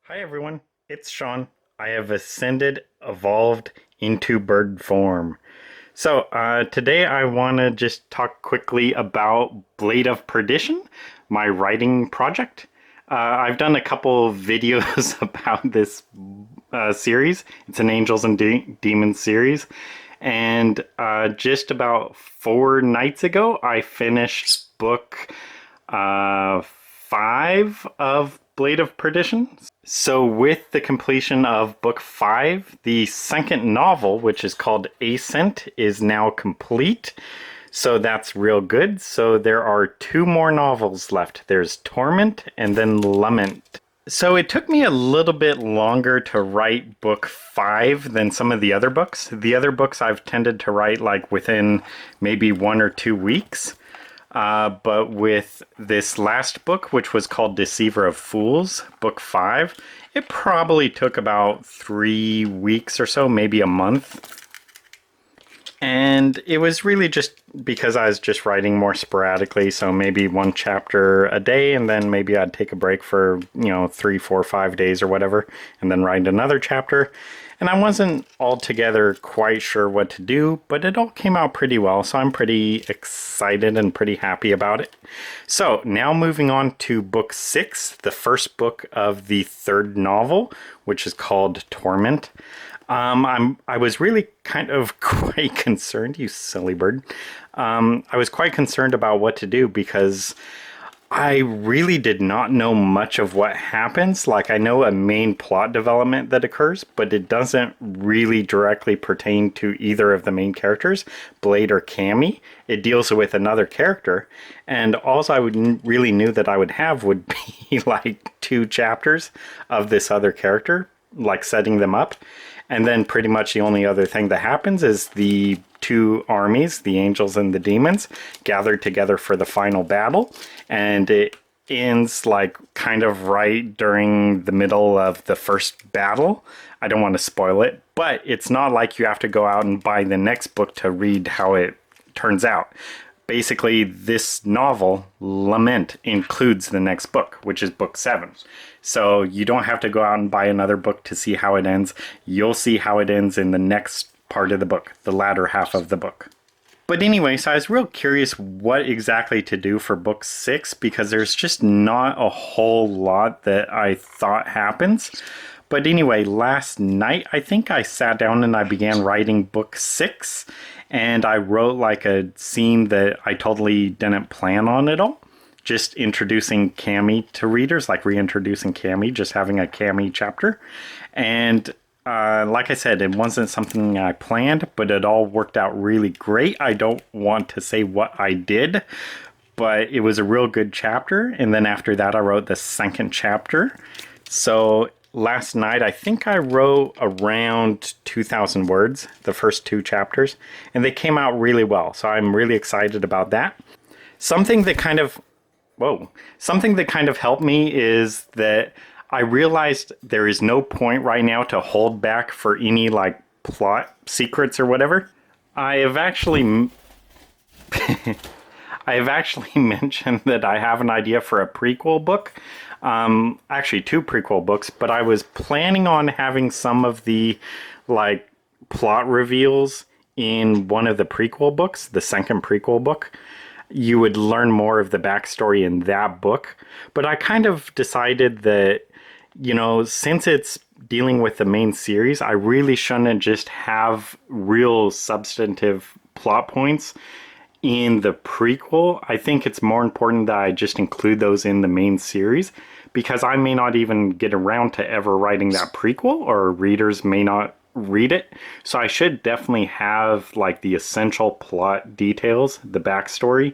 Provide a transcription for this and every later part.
Hi everyone, it's Sean. I have evolved into bird form. Today I want to just talk quickly about Blade of Perdition, my writing project. I've done a couple of videos about this series. It's an Angels and Demons series. And just about 4 nights ago, I finished book 5 of Blade of Perdition. So, with the completion of book 5, the second novel, which is called Ascent, is now complete. So, that's real good. So, there are 2 more novels left. There's Torment and then Lament. So, it took me a little bit longer to write book 5 than some of the other books. The other books I've tended to write like within maybe 1 or 2 weeks. But with this last book, which was called Deceiver of Fools, book 5, it probably took about 3 weeks or so, maybe a month. And it was really just because I was just writing more sporadically, so maybe 1 chapter a day, and then maybe I'd take a break for, 3, 4, 5 days or whatever, and then write another chapter. And I wasn't altogether quite sure what to do, but it all came out pretty well, so I'm pretty excited and pretty happy about it. So now moving on to book 6, the first book of the third novel, which is called Torment. I was really kind of quite concerned, you silly bird. I was quite concerned about what to do because I really did not know much of what happens. Like, I know a main plot development that occurs, but it doesn't really directly pertain to either of the main characters, Blade or Cammy. It deals with another character, and all I really knew that I would have would be like 2 chapters of this other character, like setting them up. And then pretty much the only other thing that happens is the 2 armies, the angels and the demons, gathered together for the final battle. And it ends like kind of right during the middle of the first battle. I don't want to spoil it, but it's not like you have to go out and buy the next book to read how it turns out. Basically, this novel, Lament, includes the next book, which is book 7. So you don't have to go out and buy another book to see how it ends. You'll see how it ends in the next part of the book, the latter half of the book. But anyway, so I was real curious what exactly to do for book 6 because there's just not a whole lot that I thought happens. But anyway, last night I think I sat down and I began writing book 6. And I wrote like a scene that I totally didn't plan on at all. Just introducing Cammy to readers, like reintroducing Cammy, just having a Cammy chapter. And like I said, it wasn't something I planned, but it all worked out really great. I don't want to say what I did, but it was a real good chapter. And then after that, I wrote the second chapter. So last night, I think I wrote around 2,000 words, the first 2 chapters, and they came out really well. So I'm really excited about that. Something that kind of helped me is that I realized there is no point right now to hold back for any like plot secrets or whatever. I have actually mentioned that I have an idea for a prequel book. Actually 2 prequel books, but I was planning on having some of the like plot reveals in one of the prequel books, the second prequel book. You would learn more of the backstory in that book. But I kind of decided that, since it's dealing with the main series, I really shouldn't just have real substantive plot points in the prequel. I think it's more important that I just include those in the main series because I may not even get around to ever writing that prequel, or readers may not read it. So I should definitely have like the essential plot details, the backstory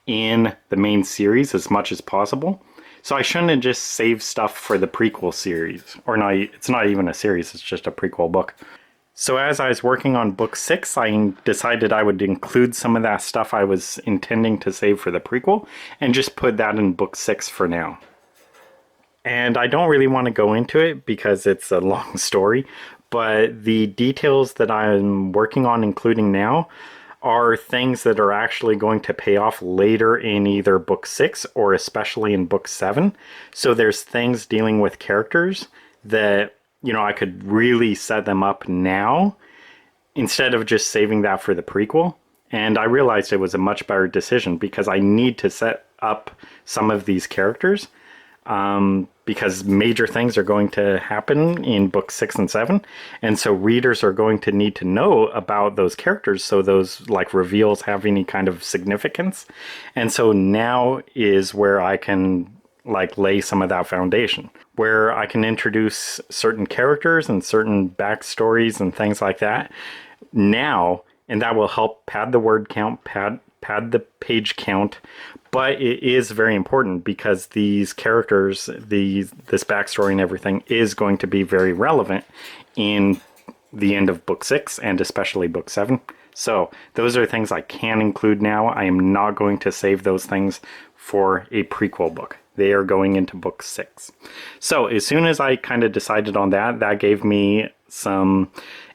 in the main series as much as possible. So I shouldn't just save stuff for the prequel series, or not. It's not even a series, it's just a prequel book. So as I was working on book 6, I decided I would include some of that stuff I was intending to save for the prequel and just put that in book 6 for now. And I don't really want to go into it because it's a long story, but the details that I'm working on including now are things that are actually going to pay off later in either book 6 or especially in book 7. So there's things dealing with characters that, you know, I could really set them up now instead of just saving that for the prequel. And I realized it was a much better decision because I need to set up some of these characters because major things are going to happen in books 6 and 7. And so readers are going to need to know about those characters so those like reveals have any kind of significance. And so now is where I can like lay some of that foundation, where I can introduce certain characters and certain backstories and things like that now, and that will help pad the word count, pad the page count. But it is very important because these characters, this backstory and everything is going to be very relevant in the end of book 6 and especially book 7. So those are things I can include now. I am not going to save those things for a prequel book. They are going into book 6. So as soon as I kind of decided on that, that gave me some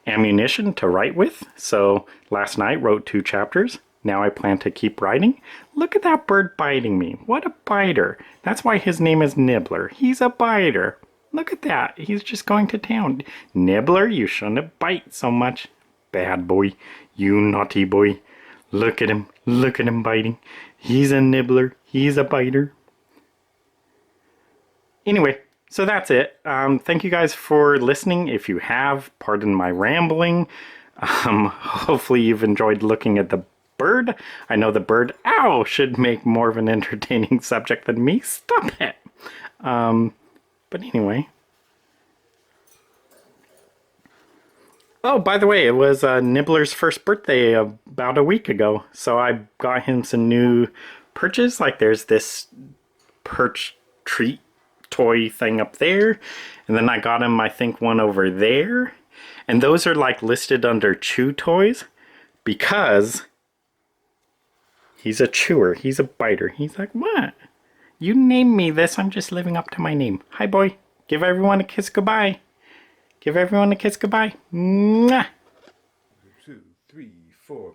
ammunition to write with. So last night wrote 2 chapters. Now I plan to keep writing. Look at that bird biting me. What a biter. That's why his name is Nibbler. He's a biter. Look at that. He's just going to town. Nibbler, you shouldn't bite so much. Bad boy. You naughty boy. Look at him. Look at him biting. He's a nibbler. He's a biter. Anyway, so that's it. Thank you guys for listening. If you have, pardon my rambling. Hopefully you've enjoyed looking at the bird. I know the bird, ow, should make more of an entertaining subject than me. Stop it. But anyway. Oh, by the way, it was Nibbler's first birthday about a week ago. So I got him some new perches. Like there's this perch treat toy thing up there. And then I got him, I think, one over there. And those are like listed under chew toys because he's a chewer. He's a biter. He's like, what? You named me this. I'm just living up to my name. Hi, boy. Give everyone a kiss goodbye. Give everyone a kiss goodbye. Mwah. 2, 3, 4.